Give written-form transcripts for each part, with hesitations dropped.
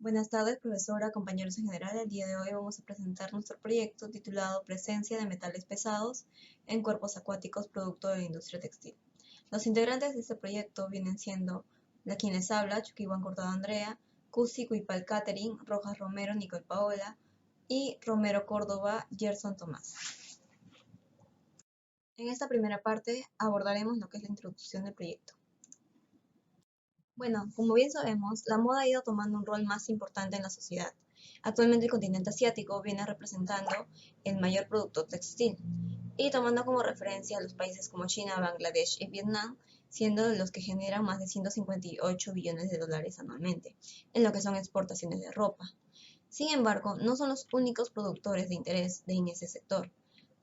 Buenas tardes, profesora, compañeros en general. El día de hoy vamos a presentar nuestro proyecto titulado Presencia de metales pesados en cuerpos acuáticos producto de la industria textil. Los integrantes de este proyecto vienen siendo la quien les habla, Chuquiwan Cortado Andrea, Cusi Cuipal Catherine, Rojas Romero Nicole Paola y Romero Córdoba Gerson Tomás. En esta primera parte abordaremos lo que es la introducción del proyecto. Bueno, como bien sabemos, la moda ha ido tomando un rol más importante en la sociedad. Actualmente el continente asiático viene representando el mayor producto textil y tomando como referencia a los países como China, Bangladesh y Vietnam, siendo los que generan más de 158 billones de dólares anualmente en lo que son exportaciones de ropa. Sin embargo, no son los únicos productores de interés en ese sector.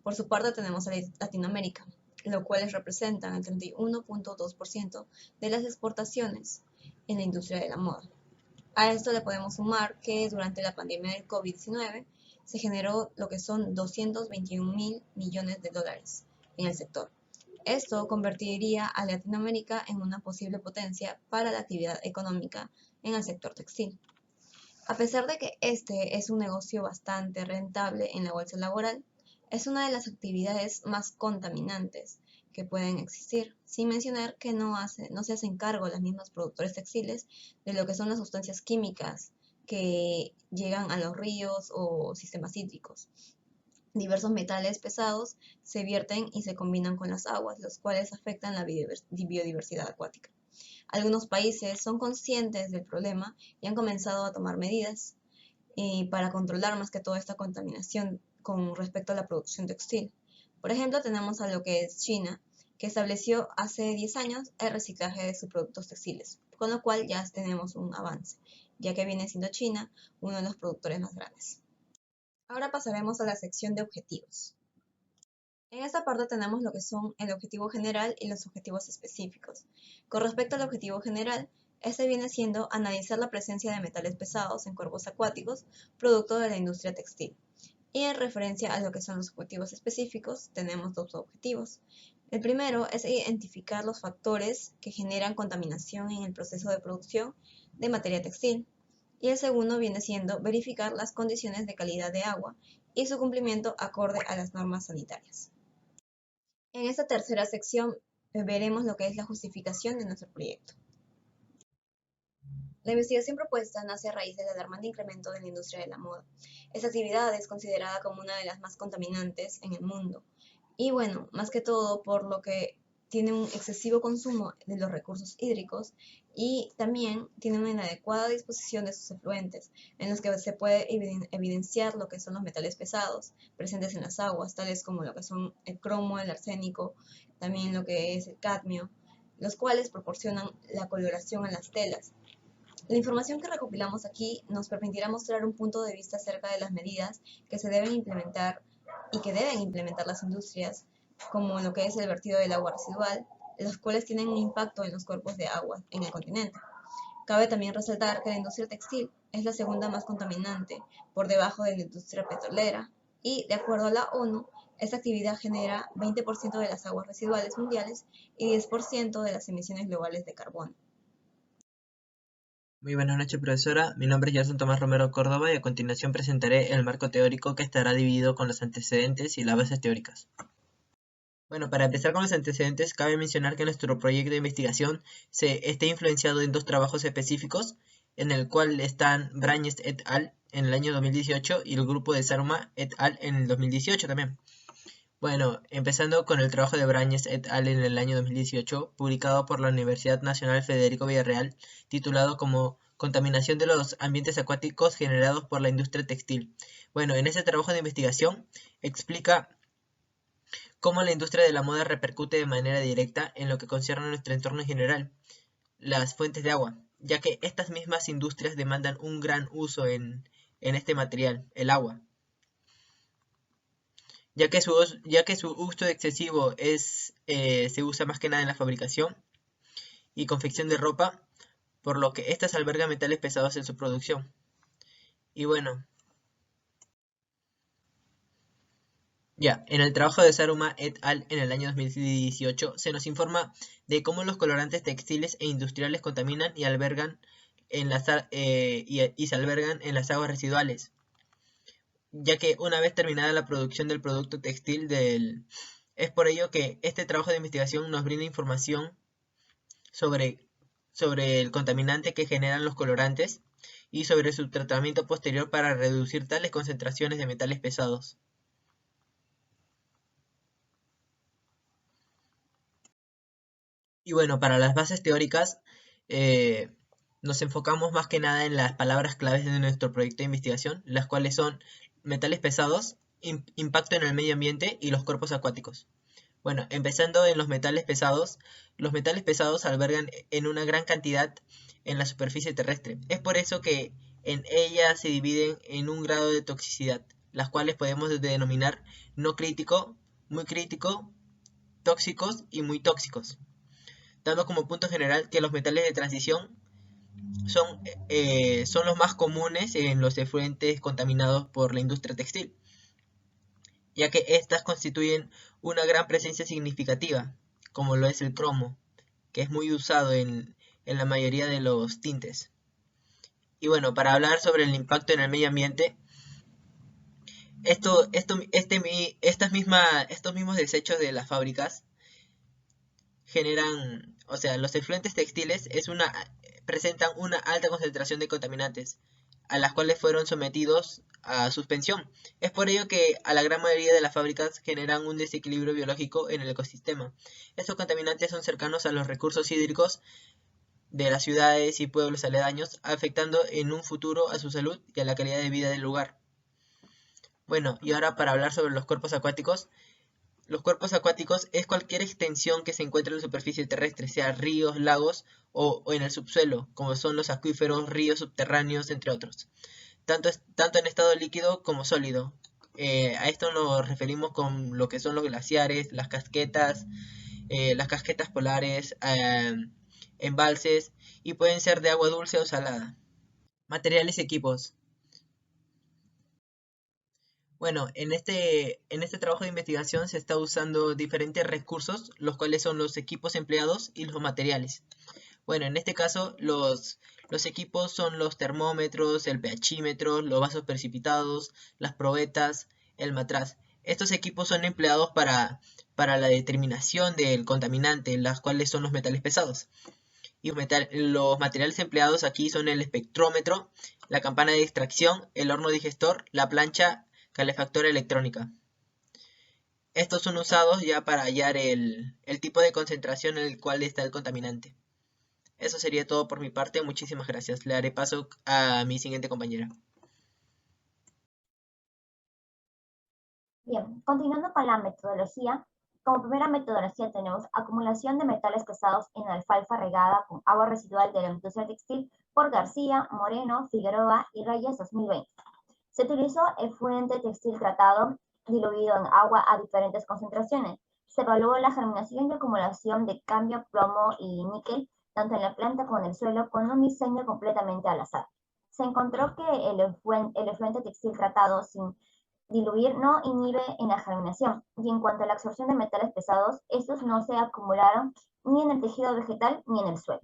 Por su parte tenemos a Latinoamérica, lo cual representan el 31.2% de las exportaciones en la industria de la moda. A esto le podemos sumar que durante la pandemia del COVID-19 se generó lo que son 221.000 millones de dólares en el sector. Esto convertiría a Latinoamérica en una posible potencia para la actividad económica en el sector textil. A pesar de que este es un negocio bastante rentable en la bolsa laboral, es una de las actividades más contaminantes que pueden existir, sin mencionar que no se hacen cargo los mismos productores textiles de lo que son las sustancias químicas que llegan a los ríos o sistemas hídricos. Diversos metales pesados se vierten y se combinan con las aguas, los cuales afectan la biodiversidad acuática. Algunos países son conscientes del problema y han comenzado a tomar medidas para controlar más que toda esta contaminación con respecto a la producción textil. Por ejemplo, tenemos a lo que es China, que estableció hace 10 años el reciclaje de sus productos textiles, con lo cual ya tenemos un avance, ya que viene siendo China uno de los productores más grandes. Ahora pasaremos a la sección de objetivos. En esta parte tenemos lo que son el objetivo general y los objetivos específicos. Con respecto al objetivo general, este viene siendo analizar la presencia de metales pesados en cuerpos acuáticos, producto de la industria textil. Y en referencia a lo que son los objetivos específicos, tenemos dos objetivos. El primero es identificar los factores que generan contaminación en el proceso de producción de materia textil. Y el segundo viene siendo verificar las condiciones de calidad de agua y su cumplimiento acorde a las normas sanitarias. En esta tercera sección veremos lo que es la justificación de nuestro proyecto. La investigación propuesta nace a raíz del alarmante incremento de la industria de la moda. Esta actividad es considerada como una de las más contaminantes en el mundo. Y bueno, más que todo por lo que tiene un excesivo consumo de los recursos hídricos y también tiene una inadecuada disposición de sus efluentes, en los que se puede evidenciar lo que son los metales pesados presentes en las aguas, tales como lo que son el cromo, el arsénico, también lo que es el cadmio, los cuales proporcionan la coloración a las telas. La información que recopilamos aquí nos permitirá mostrar un punto de vista acerca de las medidas que se deben implementar y que deben implementar las industrias, como lo que es el vertido del agua residual, los cuales tienen un impacto en los cuerpos de agua en el continente. Cabe también resaltar que la industria textil es la segunda más contaminante, por debajo de la industria petrolera, y de acuerdo a la ONU, esta actividad genera 20% de las aguas residuales mundiales y 10% de las emisiones globales de carbono. Muy buenas noches, profesora. Mi nombre es Gerson Tomás Romero Córdoba y a continuación presentaré el marco teórico que estará dividido con los antecedentes y las bases teóricas. Bueno, para empezar con los antecedentes, cabe mencionar que nuestro proyecto de investigación está influenciado en dos trabajos específicos, en el cual están Brañes et al. En el año 2018 y el grupo de Saruma et al. En el 2018 también. Bueno, empezando con el trabajo de Brañes et al. En el año 2018, publicado por la Universidad Nacional Federico Villarreal, titulado como Contaminación de los ambientes acuáticos generados por la industria textil. Bueno, en ese trabajo de investigación explica cómo la industria de la moda repercute de manera directa en lo que concierne a nuestro entorno en general, las fuentes de agua, ya que estas mismas industrias demandan un gran uso en este material, el agua. Ya que su uso excesivo se usa más que nada en la fabricación y confección de ropa, por lo que éstas albergan metales pesados en su producción. Y bueno, en el trabajo de Saruma et al. En el año 2018 se nos informa de cómo los colorantes textiles e industriales contaminan y albergan y se albergan en las aguas residuales, ya que una vez terminada la producción del producto textil es por ello que este trabajo de investigación nos brinda información sobre, sobre el contaminante que generan los colorantes y sobre su tratamiento posterior para reducir tales concentraciones de metales pesados. Y bueno, para las bases teóricas, nos enfocamos más que nada en las palabras claves de nuestro proyecto de investigación, las cuales son metales pesados, impacto en el medio ambiente y los cuerpos acuáticos. Bueno, empezando en los metales pesados albergan en una gran cantidad en la superficie terrestre. Es por eso que en ella se dividen en un grado de toxicidad, las cuales podemos denominar no crítico, muy crítico, tóxicos y muy tóxicos, dando como punto general que los metales de transición son, son los más comunes en los efluentes contaminados por la industria textil, ya que éstas constituyen una gran presencia significativa, como lo es el cromo, que es muy usado en la mayoría de los tintes. Y bueno, para hablar sobre el impacto en el medio ambiente, estos mismos desechos de las fábricas generan, o sea, los efluentes textiles presentan una alta concentración de contaminantes, a las cuales fueron sometidos a suspensión. Es por ello que a la gran mayoría de las fábricas generan un desequilibrio biológico en el ecosistema. Estos contaminantes son cercanos a los recursos hídricos de las ciudades y pueblos aledaños, afectando en un futuro a su salud y a la calidad de vida del lugar. Bueno, y ahora para hablar sobre los cuerpos acuáticos, los cuerpos acuáticos es cualquier extensión que se encuentre en la superficie terrestre, sea ríos, lagos o en el subsuelo, como son los acuíferos, ríos subterráneos, entre otros, tanto en estado líquido como sólido. A esto nos referimos con lo que son los glaciares, las casquetas polares, embalses, y pueden ser de agua dulce o salada. Materiales y equipos. Bueno, en este trabajo de investigación se está usando diferentes recursos, los cuales son los equipos empleados y los materiales. Bueno, en este caso los equipos son los termómetros, el pHímetro, los vasos precipitados, las probetas, el matraz. Estos equipos son empleados para la determinación del contaminante, las cuales son los metales pesados. Y los materiales empleados aquí son el espectrómetro, la campana de extracción, el horno digestor, la plancha calefactora electrónica. Estos son usados ya para hallar el tipo de concentración en el cual está el contaminante. Eso sería todo por mi parte, muchísimas gracias. Le daré paso a mi siguiente compañera. Bien, continuando con la metodología, como primera metodología tenemos acumulación de metales pesados en alfalfa regada con agua residual de la industria textil por García, Moreno, Figueroa y Reyes 2020. Se utilizó efluente textil tratado diluido en agua a diferentes concentraciones. Se evaluó la germinación y acumulación de cambio, plomo y níquel, tanto en la planta como en el suelo, con un diseño completamente al azar. Se encontró que el efluente textil tratado sin diluir no inhibe en la germinación, y en cuanto a la absorción de metales pesados, estos no se acumularon ni en el tejido vegetal ni en el suelo.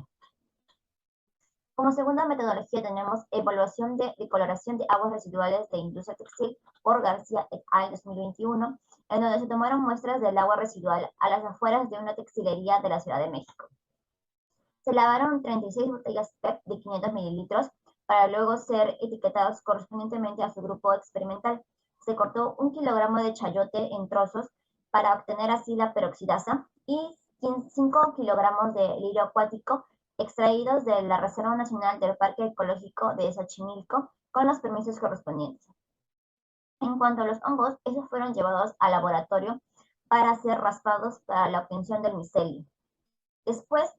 Como segunda metodología tenemos evaluación de decoloración de aguas residuales de industria textil por García et al. 2021, en donde se tomaron muestras del agua residual a las afueras de una textilería de la Ciudad de México. Se lavaron 36 botellas PET de 500 mililitros para luego ser etiquetados correspondientemente a su grupo experimental. Se cortó 1 kilogramo de chayote en trozos para obtener así la peroxidasa y 5 kilogramos de lirio acuático extraídos de la Reserva Nacional del Parque Ecológico de Xochimilco con los permisos correspondientes. En cuanto a los hongos, esos fueron llevados al laboratorio para ser raspados para la obtención del micelio. Después,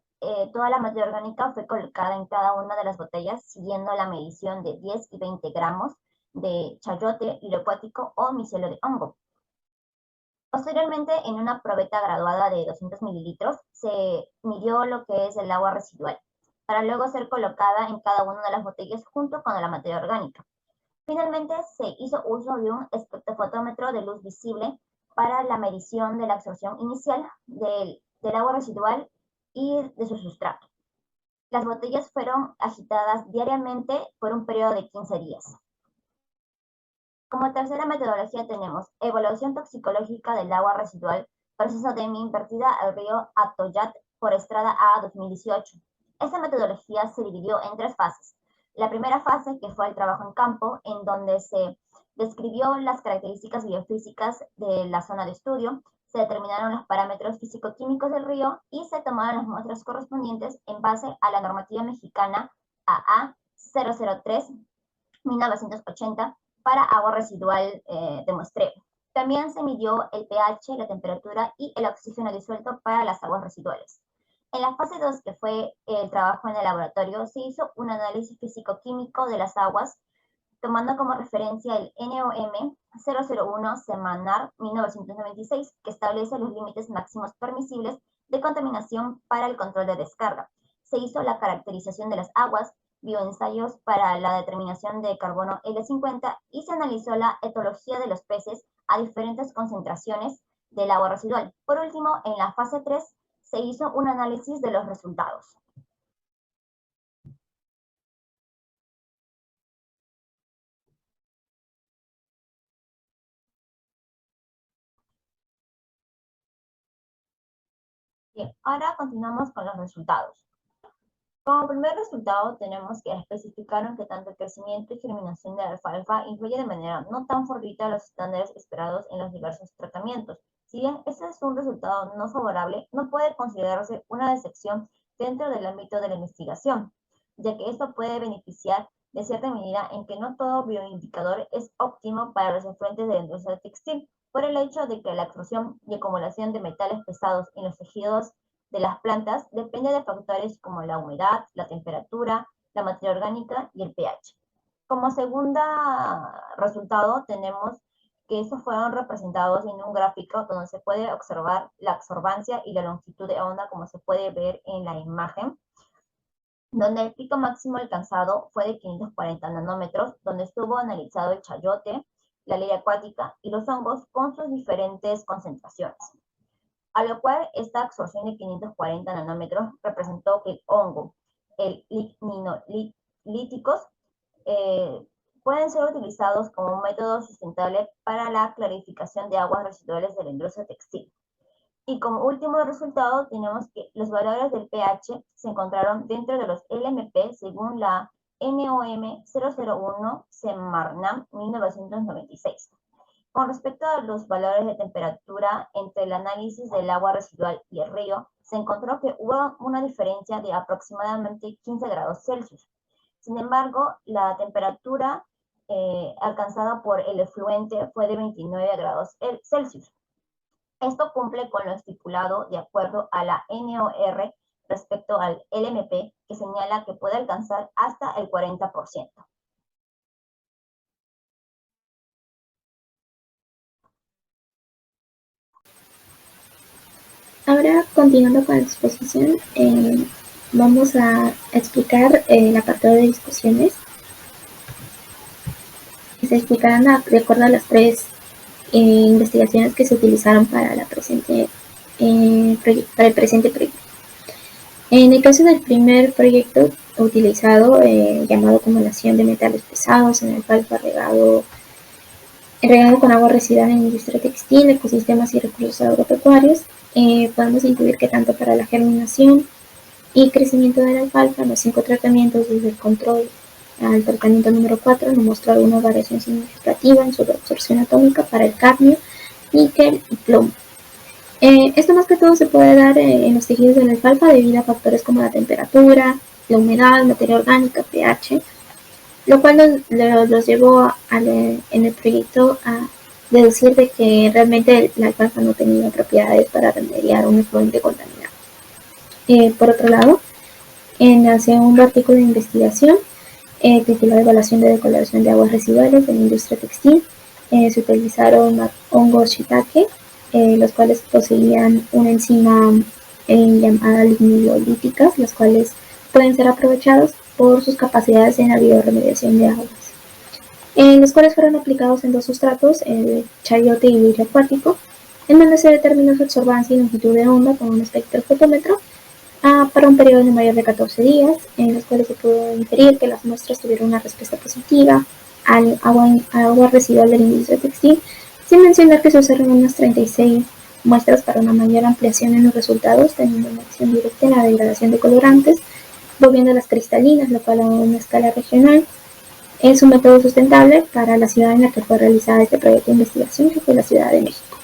toda la materia orgánica fue colocada en cada una de las botellas siguiendo la medición de 10 y 20 gramos de chayote, lirio acuático o micelio de hongo. Posteriormente, en una probeta graduada de 200 mililitros, se midió lo que es el agua residual, para luego ser colocada en cada una de las botellas junto con la materia orgánica. Finalmente, se hizo uso de un espectrofotómetro de luz visible para la medición de la absorción inicial del agua residual y de su sustrato. Las botellas fueron agitadas diariamente por un periodo de 15 días. Como tercera metodología tenemos evaluación toxicológica del agua residual, proceso de mi vertida al río Atoyac por Estrada A 2018. Esta metodología se dividió en 3 fases. La primera fase, que fue el trabajo en campo, en donde se describió las características biofísicas de la zona de estudio, se determinaron los parámetros físico-químicos del río y se tomaron las muestras correspondientes en base a la normativa mexicana AA 003-1980 para agua residual de muestreo. También se midió el pH, la temperatura y el oxígeno disuelto para las aguas residuales. En la fase 2, que fue el trabajo en el laboratorio, se hizo un análisis físico-químico de las aguas, tomando como referencia el NOM 001 Semanar 1996, que establece los límites máximos permisibles de contaminación para el control de descarga. Se hizo la caracterización de las aguas, bioensayos para la determinación de carbono L50 y se analizó la etología de los peces a diferentes concentraciones del agua residual. Por último, en la fase 3 se hizo un análisis de los resultados. Bien, ahora continuamos con los resultados. Como primer resultado, tenemos que especificaron que tanto el crecimiento y germinación de la alfalfa influye de manera no tan fortuita a los estándares esperados en los diversos tratamientos. Si bien este es un resultado no favorable, no puede considerarse una decepción dentro del ámbito de la investigación, ya que esto puede beneficiar de cierta medida en que no todo bioindicador es óptimo para los afluentes de la industria textil, por el hecho de que la absorción y acumulación de metales pesados en los tejidos de las plantas depende de factores como la humedad, la temperatura, la materia orgánica y el pH. Como segunda resultado tenemos que estos fueron representados en un gráfico donde se puede observar la absorbancia y la longitud de onda como se puede ver en la imagen, donde el pico máximo alcanzado fue de 540 nanómetros, donde estuvo analizado el chayote, la ley acuática y los hongos con sus diferentes concentraciones. A lo cual esta absorción de 540 nanómetros representó que el hongo, el ligninolíticos, pueden ser utilizados como un método sustentable para la clarificación de aguas residuales de la industria textil. Y como último resultado tenemos que los valores del pH se encontraron dentro de los LMP según la NOM 001 Semarnam 1996. Con respecto a los valores de temperatura entre el análisis del agua residual y el río, se encontró que hubo una diferencia de aproximadamente 15 grados Celsius. Sin embargo, la temperatura alcanzada por el efluente fue de 29 grados Celsius. Esto cumple con lo estipulado de acuerdo a la NOR respecto al LMP, que señala que puede alcanzar hasta el 40%. Ahora, continuando con la exposición, vamos a explicar el apartado de discusiones. Se explicarán de acuerdo a las 3 investigaciones que se utilizaron para el presente proyecto. En el caso del primer proyecto utilizado, llamado acumulación de metales pesados en alfalfa regado con agua residual en industria textil, ecosistemas y recursos agropecuarios, podemos incluir que tanto para la germinación y crecimiento de la alfalfa, los 5 tratamientos desde el control al tratamiento número 4 no mostró alguna variación significativa en su absorción atómica para el cadmio, níquel y plomo. Esto más que todo se puede dar en los tejidos de la alfalfa debido a factores como la temperatura, la humedad, materia orgánica, pH, lo cual los llevó en el proyecto a deducir de que realmente la alfalfa no tenía propiedades para remediar un efluente contaminado. Por otro lado, en el segundo artículo de investigación, titulado Evaluación de decoloración de aguas residuales de la industria textil, se utilizaron hongos shiitake, los cuales poseían una enzima llamada lignilolíticas, las cuales pueden ser aprovechados por sus capacidades en la bioremediación de aguas, los cuales fueron aplicados en 2 sustratos, el chayote y vidrio acuático, en donde se determinó su absorbancia y longitud de onda con un espectrofotómetro, para un periodo no mayor de 14 días, en los cuales se pudo inferir que las muestras tuvieron una respuesta positiva al agua residual de la industria textil, sin mencionar que se usaron unas 36 muestras para una mayor ampliación en los resultados, teniendo una acción directa en la degradación de colorantes, volviendo a las cristalinas, lo cual a una escala regional es un método sustentable para la ciudad en la que fue realizada este proyecto de investigación, que fue la Ciudad de México.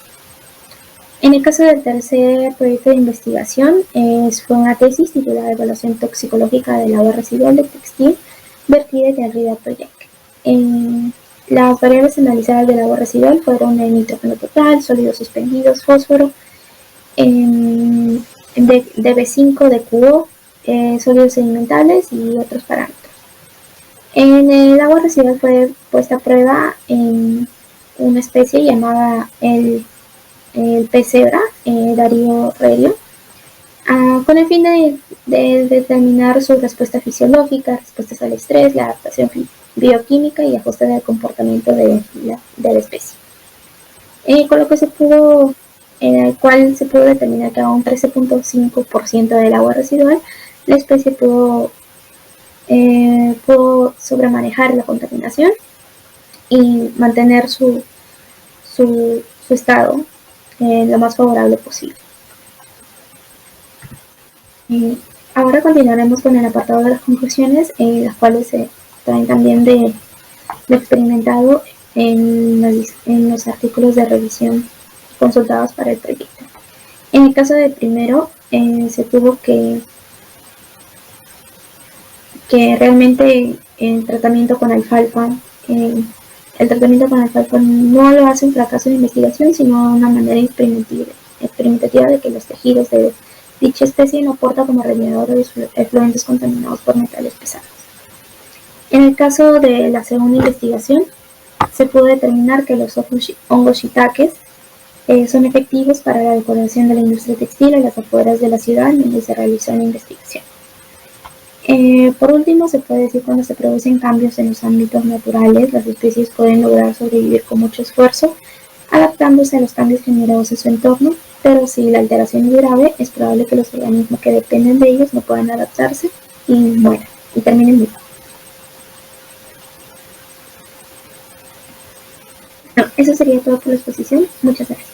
En el caso del tercer proyecto de investigación, fue una tesis titulada Evaluación toxicológica del agua residual de textil vertida del RIDA Project. Las variables analizadas del agua residual fueron el nitrógeno total, sólidos suspendidos, fósforo, DB5 de QO, sólidos sedimentales y otros parámetros. En el agua residual fue puesta a prueba en una especie llamada el pez cebra, Dario rerio, con el fin de determinar su respuesta fisiológica, respuestas al estrés, la adaptación bioquímica y ajuste del comportamiento de la especie. Con lo que en el cual se pudo determinar que a un 13.5% del agua residual la especie pudo sobremanejar la contaminación y mantener su estado lo más favorable posible. Ahora continuaremos con el apartado de las conclusiones, las cuales se traen también de lo experimentado en los artículos de revisión consultados para el proyecto. En el caso del primero, se tuvo que realmente el tratamiento con alfalfa no lo hace un fracaso de investigación, sino una manera experimentativa de que los tejidos de dicha especie no aportan como rellenadores efluentes contaminados por metales pesados. En el caso de la segunda investigación, se pudo determinar que los hongos shiitakes son efectivos para la decoración de la industria textil en las afueras de la ciudad donde se realizó la investigación. Por último, se puede decir que cuando se producen cambios en los ámbitos naturales, las especies pueden lograr sobrevivir con mucho esfuerzo, adaptándose a los cambios generados en su entorno, pero si la alteración es grave, es probable que los organismos que dependen de ellos no puedan adaptarse y mueran, y terminen vivos. Eso sería todo por la exposición. Muchas gracias.